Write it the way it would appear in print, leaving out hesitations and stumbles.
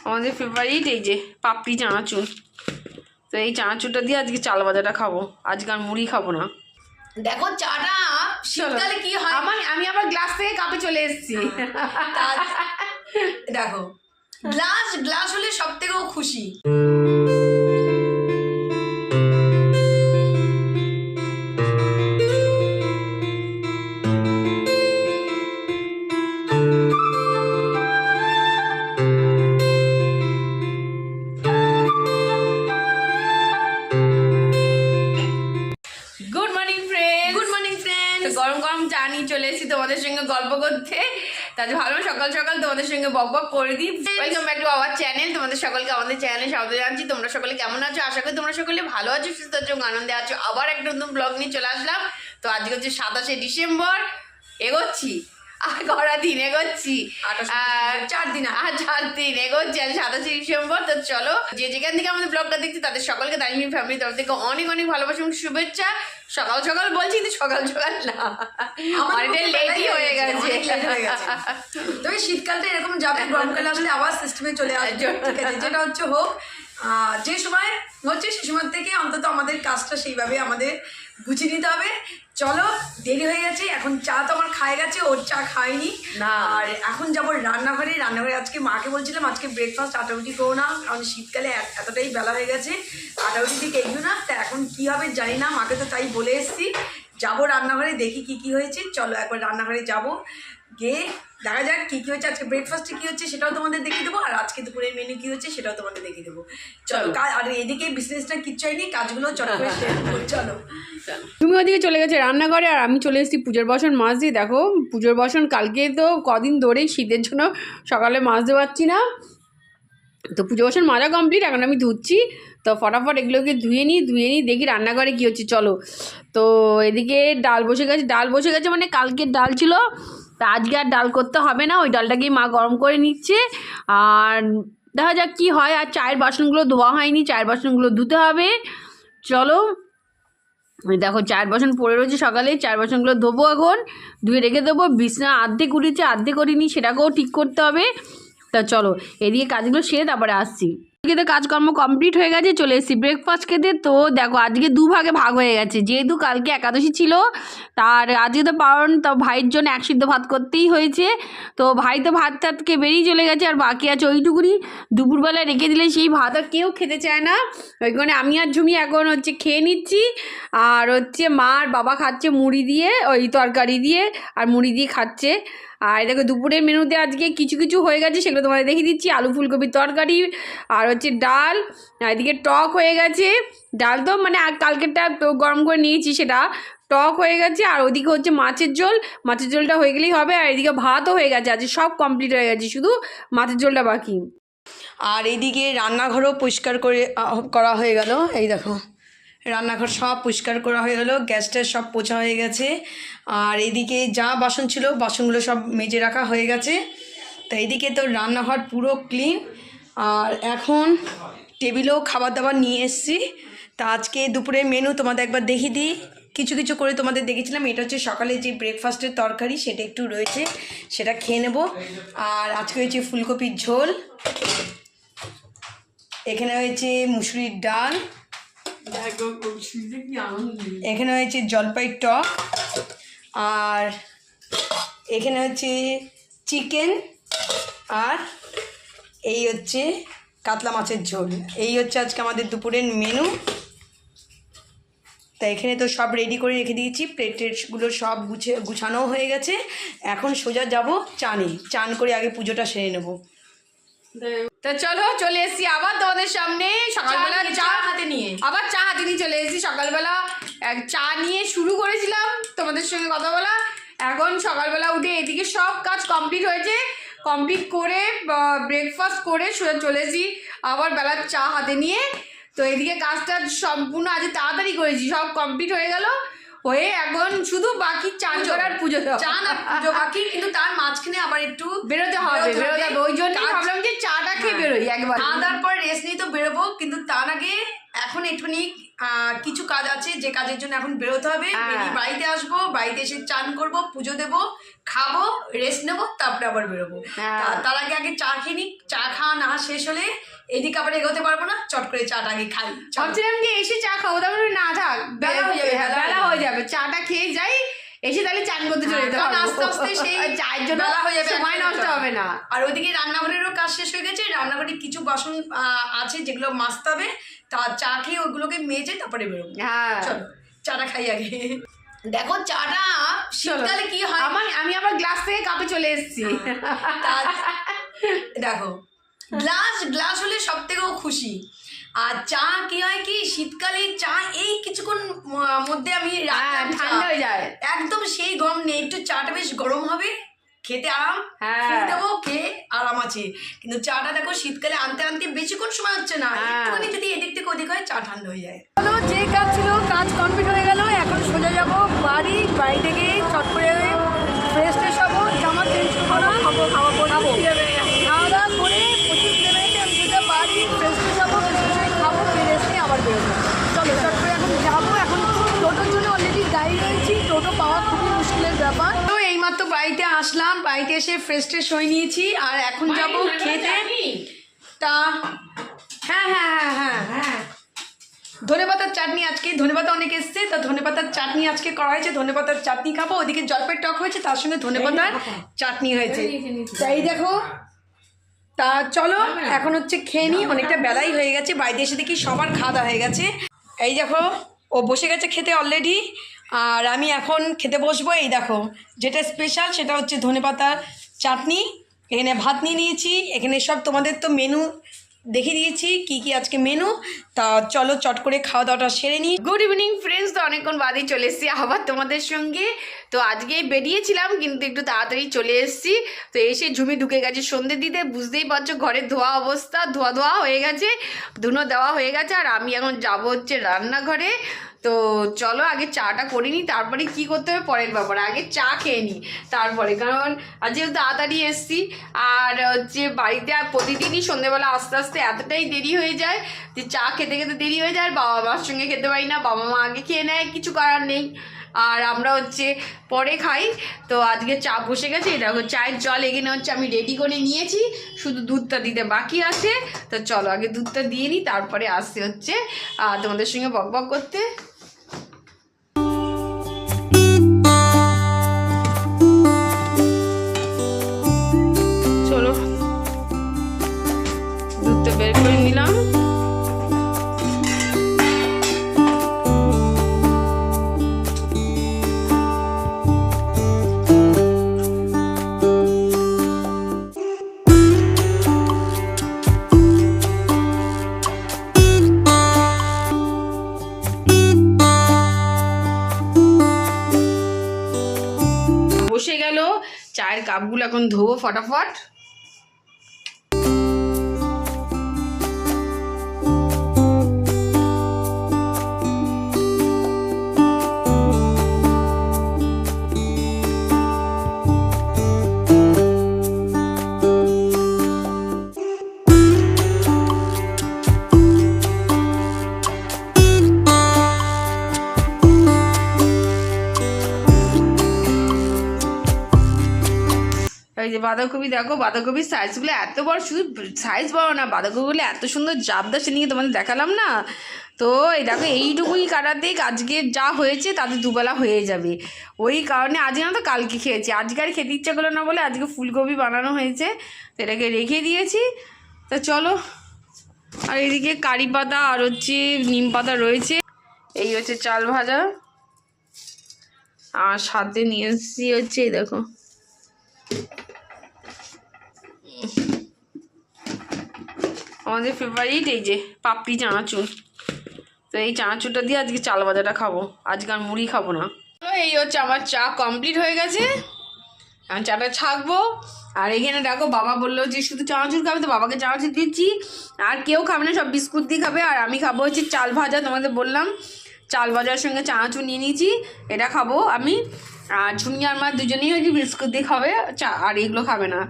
আমাদের ফেভারিট এই যে পাপড়ি চানাচুর। তো এই চানাচুরটা দিয়ে আজকে চাল ভাজাটা খাবো, আজকে আর মুড়ি খাবো না। দেখো চাটা শীতকালে কি হয়, আমি আবার গ্লাস থেকে কাপে চলে এসেছি। দেখো গ্লাস হলে সব থেকেও খুশি। গরম গরম চা নিয়ে চলে এসেছি তোমাদের সঙ্গে গল্প করতে। তাহলে ভালো সকাল সকাল তোমাদের সঙ্গে বক বক করে দিই। Welcome back to our channel. তোমাদের সকলকে আমাদের চ্যানেলে স্বাগত জানাচ্ছি। তোমরা সকলে কেমন আছো? আশা করি তোমরা সকলে ভালো আছো, সুস্থ আছো, আনন্দে আছো। আবার একটা নতুন ব্লগ নিয়ে চলে আসলাম। তো আজকে হচ্ছে 27শে ডিসেম্বর, এগোচ্ছি আর কটা দিন এগোচ্ছি, 4 দিন এগোচ্ছি। আজ 27শে ডিসেম্বর। তো চলো, যে যেখান থেকে আমাদের ব্লগটা দেখছি তাদের সকলকে দাইমি ফ্যামিলি তরফ থেকে অনেক অনেক ভালোবাসা এবং শুভেচ্ছা। সকাল সকাল বলছি, কিন্তু সকাল সকাল না, অনেকটা লেটই হয়ে গেছে। তবে শীতকালটা এরকম যাবে, গরমকালে আসলে আবার সিস্টেমে চলে আসবে। ঠিক আছে, যেটা হচ্ছে হোক, যে সময় হচ্ছে সে সময় থেকে অন্তত আমাদের কাজটা সেইভাবে আমাদের গুছিয়ে নিতে হবে। চলো, দেরি হয়ে গেছে, এখন চা তো আমার খায় গেছে, ওর চা খাইনি না। আর এখন যাবো রান্নাঘরে। আজকে মাকে বলছিলাম আজকে ব্রেকফাস্ট আটা রুটি করো না, কারণ শীতকালে এতটাই বেলা হয়ে গেছে, আটা রুটি দিয়ে এগিয়ে না। তা এখন কী হবে জানি না, মাকে তো তাই বলে এসেছি। যাবো রান্নাঘরে, দেখি কি হয়েছে। চলো একবার রান্নাঘরে যাবো, গিয়ে দেখা যাক কী হয়েছে। আজকে ব্রেকফাস্টে কী হচ্ছে সেটাও তোমাদের দেখিয়ে দেবো, আর আজকে দুপুরের মেনু কী হচ্ছে সেটাও তোমাদের দেখিয়ে দেবো। চলো, আর এদিকে বিজনেসটা কিচ্ছু হয়নি, কাজগুলো চলো করে চলো। তুমি ওদিকে চলে গেছে রান্নাঘরে, আর আমি চলে এসেছি পুজোর বাসন মাছ দিয়ে। দেখো পুজোর বাসন কালকে তো কদিন ধরেই শীতের জন্য সকালে মাছ দিয়ে পাচ্ছি না। তো পুজো বাসন মাজা কমপ্লিট, এখন আমি ধুচ্ছি। তো ফটাফট এগুলোকে ধুয়ে নিই দেখি রান্নাঘরে কী হচ্ছে। চলো, তো এদিকে ডাল বসে গেছে মানে কালকের ডাল ছিল, তা আজকে আর ডাল করতে হবে না, ওই ডালটাকেই মা গরম করে নিচ্ছে। আর দেখা যাক কী হয়। আর চায়ের বাসনগুলো ধোয়া হয়নি, চায়ের বাসনগুলো ধুতে হবে। চলো, দেখো চায়ের বাসন পড়ে রয়েছে সকালে, চায়ের বাসনগুলো ধোবো, এখন ধুয়ে রেখে দেবো। বিছনা আর্ধেক উঠেছে, আর্ধেক করিনি, সেটাকেও ঠিক করতে হবে। তা চলো এদিকে কাজগুলো সেরে তারপরে আসছি। এদিকে তো কাজকর্ম কমপ্লিট হয়ে গেছে, চলে এসেছি ব্রেকফাস্ট খেতে। তো দেখো আজকে দুভাগে ভাগ হয়ে গেছে, যেহেতু কালকে একাদশী ছিল, তার আজকে তো পারণ, তো ভাইয়ের জন্য এক সিদ্ধ ভাত করতেই হয়েছে। তো ভাই তো ভাত টাতকে বেরিয়ে চলে গেছে, আর বাকি আছে ওইটুকুনি। দুপুরবেলায় রেখে দিলে সেই ভাত আর কেউ খেতে চায় না, ওই কারণে আমি আর ঝুমি এখন হচ্ছে খেয়ে নিচ্ছি। আর হচ্ছে মা আর বাবা খাচ্ছে মুড়ি দিয়ে, ওই তরকারি দিয়ে আর মুড়ি দিয়ে খাচ্ছে। আর দেখো দুপুরের মেনুতে আজকে কিছু কিছু হয়ে গেছে, সেগুলো তোমাদের দেখিয়ে দিচ্ছি। আলু ফুলকপির তরকারি, আর হচ্ছে ডাল, আর এদিকে টক হয়ে গেছে। ডাল তো মানে কালকেরটা গরম করে নিয়েছি, সেটা টক হয়ে গেছে। আর ওদিকে হচ্ছে মাছের ঝোলটা হয়ে গেলেই হবে। আর এদিকে ভাতও হয়ে গেছে, আজকে সব কমপ্লিট হয়ে গেছে, শুধু মাছের ঝোলটা বাকি। আর এইদিকে রান্নাঘরও পরিষ্কার করা হয়ে গেল। এই দেখো রান্নাঘর সব পরিষ্কার করা হয়ে গেলো, গ্যাসটা সব পোছা হয়ে গেছে। আর এদিকে যা বাসন ছিল বাসনগুলো সব মেজে রাখা হয়ে গেছে। তো এইদিকে তো রান্নাঘর পুরো ক্লিন। আর এখন টেবিলেও খাবার দাবার নিয়ে এসেছি। তা আজকে দুপুরের মেনু তোমাদের একবার দেখিয়ে দিই, কিছু কিছু করে তোমাদের দেখেছিলাম। এটা হচ্ছে সকালে যে ব্রেকফাস্টের তরকারি, সেটা একটু রয়েছে, সেটা খেয়ে নেব। আর আজকে হয়েছে ফুলকপির ঝোল, এখানে হয়েছে মুসুরির ডাল, এখানে হয়েছে জলপাই টক, আর এখানে হচ্ছে চিকেন, আর এই হচ্ছে কাতলা মাছের ঝোল। এই হচ্ছে আজকে আমাদের দুপুরের মেনু। তা এখানে তো সব রেডি করে রেখে দিয়েছি, প্লেটেরগুলো সব গুছানো হয়ে গেছে। এখন সোজা যাব চান করে আগে পুজোটা সেরে নেব। তো চলো চলে এসেছি আবার তোমাদের সামনে সকালবেলা চা হাতে নিয়ে চলে এসেছি। সকালবেলা চা নিয়ে শুরু করেছিলাম তোমাদের সঙ্গে কথা বলা। এখন সকালবেলা উঠে এদিকে সব কাজ কমপ্লিট হয়েছে, কমপ্লিট করে ব্রেকফাস্ট করে চলে এসেছি আবার বেলার চা হাতে নিয়ে। তো এদিকে কাজটা সম্পূর্ণ আজ তাড়াতাড়ি করেছি, সব কমপ্লিট হয়ে গেল, হয়ে এখন শুধু বাকি চান করার পুজো বাকি। কিন্তু তার মাঝখানে আবার একটু বেরোতে হবে, ওই জন্য ভাবলাম যে চাটা খেয়ে বেরোই একবার। খাওয়া দাওয়ার পর রেস্ট নিয়ে তো বেরোবো, কিন্তু তার আগে এখন একটুখানি কিছু কাজ আছে, যে কাজের জন্য এখন বেরোতে হবে। বেরিয়ে বাড়িতে আসবো, বাড়িতে এসে চান করব, পুজো দেবো, খাবো, রেস্ট নেবো, তারপরে আবার বেরোবো। তার আগে আগে চা খেয়ে নিই। চা খাওয়া না শেষ হলে এদিকে আবার এগোতে পারবো না, চট করে চাটা আগে খাই। ভাবছিলাম যে এসে চা খাবো, তারপরে না থাক, বেলা হয়ে যাবে, বেলা হয়ে যাবে, চাটা খেয়ে যাই, এসে তাহলে চান করতে চলে যেতে পারবো। আস্তে আস্তে সেই চায়ের জন্য বেলা হয়ে যাবে, সময় নষ্ট হবে না। আর ওইদিকে রান্নাঘরেরও কাজ শেষ হয়ে গেছে। রান্নাঘরে কিছু বাসন আছে যেগুলো মাজতে হবে, তা চা খেয়ে ওইগুলোকে মেজে তারপরে বেরোবো। হ্যাঁ, চলো চাটা খাই আগে। দেখো চাটা শীতকালে কি হয়, আমি আবার গ্লাস থেকে কাপে চলে এসেছি। দেখো গ্লাস হলে সব থেকেও খুশি। আর চা কি হয় কি, শীতকালে চা এই কিছুক্ষণ মধ্যে আমি ঠান্ডা হয়ে যায়, একদম সেই গরম নেই, একটু চাটা বেশ গরম হবে, খেতে আরাম, দেবো, খেয়ে আরাম আছে। কিন্তু চাটা দেখো শীতকালে আনতে আনতে বেশিক্ষণ সময় হচ্ছে না, একটুখানি যদি এদিক থেকে ওদিক হয় চা ঠান্ডা হয়ে যায়। চলো, যে কাজ ছিল কাজ কমপ্লিট হয়ে গেল। এখন সোজা যাবো বাড়ি থেকে চট করে ফ্রেশ ট্রেশ হবো, জামা চেঞ্জ করো, খাবো খাওয়া দাওয়া করে 25 মিনিটে আমি সোজা বাড়ি ফ্রেশ ট্রেশ হবো, খাবো, খেয়ে রেস্ট নিয়ে আবার বেরোবো। চলো চট করে এখন যাবো। এখন টোটোর জন্য অলরেডি গাড়ি রয়েছি, টোটো পাওয়া খুবই মুশকিলের ব্যাপার। তো এইমাত্র বাড়িতে আসলাম, বাড়িতে এসে ফ্রেশ ট্রেশ হয়ে নিয়েছি, আর এখন যাবো খেতে। তা হ্যাঁ ধনেপাতার চাটনি, আজকে ধনেপাতা অনেক এসছে, তা ধনেপাতার চাটনি আজকে করা হয়েছে। ধনেপাতার চাটনি খাবো, ওদিকে জলপাই টক হয়েছে, তার সঙ্গে ধনেপাতার চাটনি হয়েছে। তাই দেখো, তা চলো এখন হচ্ছে খেয়ে নিই, অনেকটা বেলাই হয়ে গেছে। বাড়িতে এসে দেখি সবার খাওয়া দাওয়া হয়ে গেছে। এই দেখো ও বসে গেছে খেতে অলরেডি, আর আমি এখন খেতে বসবো। এই দেখো যেটা স্পেশাল সেটা হচ্ছে ধনেপাতার চাটনি। এখানে ভাত নিয়ে নিয়েছি, এখানে সব তোমাদের তো মেনু দেখিয়ে দিয়েছি কি কি আজকে মেনু। তা চলো চট করে খাওয়া দাওয়াটা সেরে নিই। গুড ইভিনিং ফ্রেন্ডস, তো অনেকক্ষণ বাদেই চলে এসেছি আবার তোমাদের সঙ্গে। তো আজকে বেরিয়েছিলাম কিন্তু একটু তাড়াতাড়ি চলে এসেছি। তো এসে ঝুমি ঢুকে গেছে সন্ধ্যে দিতে, বুঝতেই পারছো ঘরের ধোয়া অবস্থা, ধোয়া হয়ে গেছে, ধুনো দেওয়া হয়ে গেছে। আর আমি এখন যাবো হচ্ছে রান্নাঘরে। তো চলো আগে চাটা করে নিই, তারপরে কি করতে হবে পরের ব্যাপার, আগে চা খেয়ে নিই তারপরে। কারণ আজ যেহেতু তাড়াতাড়ি এসেছি, আর হচ্ছে বাড়িতে আর প্রতিদিনই সন্ধ্যেবেলা আস্তে আস্তে এতটাই দেরি হয়ে যায় যে চা খেতে খেতে দেরি হয়ে যায়। আর বাবা মার সঙ্গে খেতে পারি না, বাবা মা আগে খেয়ে নেয়, কিছু করার নেই, আর আমরা হচ্ছে পরে খাই। তো আজকে চা বসে গেছে, দেখো চায়ের জল এখানে হচ্ছে আমি রেডি করে নিয়েছি, শুধু দুধটা দিতে বাকি আছে। তো চলো আগে দুধটা দিয়ে নিই, তারপরে আসতে হচ্ছে তোমাদের সঙ্গে বকবক করতে। চলো দুধটা বের করে নিলাম। বসে গেল, চায়ের কাপগুলো এখন ধোবো ফটাফট। এই যে বাঁধাকপি, দেখো বাঁধাকপির সাইজগুলো এত বড়, শুধু সাইজ বড় না, বাঁধাকপিগুলো এত সুন্দর জাবদা, সে নিয়ে তোমাদের দেখালাম না। তো এই দেখো এইটুকুই কাটাতেই আজকে যা হয়েছে তাদের দুবেলা হয়ে যাবে। ওই কারণে আজকে না তো কালকে খেয়েছি, আজকে আর খেতে ইচ্ছা করলো না বলে আজকে ফুলকপি বানানো হয়েছে, তো এটাকে রেখে দিয়েছি। তো চলো, আর এদিকে কারি পাতা আর হচ্ছে নিম পাতা রয়েছে। এই হচ্ছে চাল ভাজা, আর সাথে নিয়ে এসেছি হচ্ছে এই দেখো আমাদের ফেভারিট এই যে পাপড়ি চানাচুর। তো এই চানাচুরটা দিয়ে আজকে চাল ভাজাটা খাবো, আজকে আর মুড়ি খাবো না। এই হচ্ছে আমার চা কমপ্লিট হয়ে গেছে, আমি চাটা ছাকবো। আর এখানে দেখো বাবা বললো যে শুধু চানাচুর খাবে, তো বাবাকে চানাচুর দিচ্ছি। আর কেউ খাবে না, সব বিস্কুট দিয়ে খাবে। আর আমি খাবো হচ্ছে চাল ভাজা, তোমাদের বললাম চাল ভাজার সঙ্গে চানাচুর নিয়ে নিয়েছি, এটা খাবো আমি। আর ঝুমি আর মা দুজনেই হচ্ছে বিস্কুট দিয়ে খাবে, চা আর এগুলো খাবে না।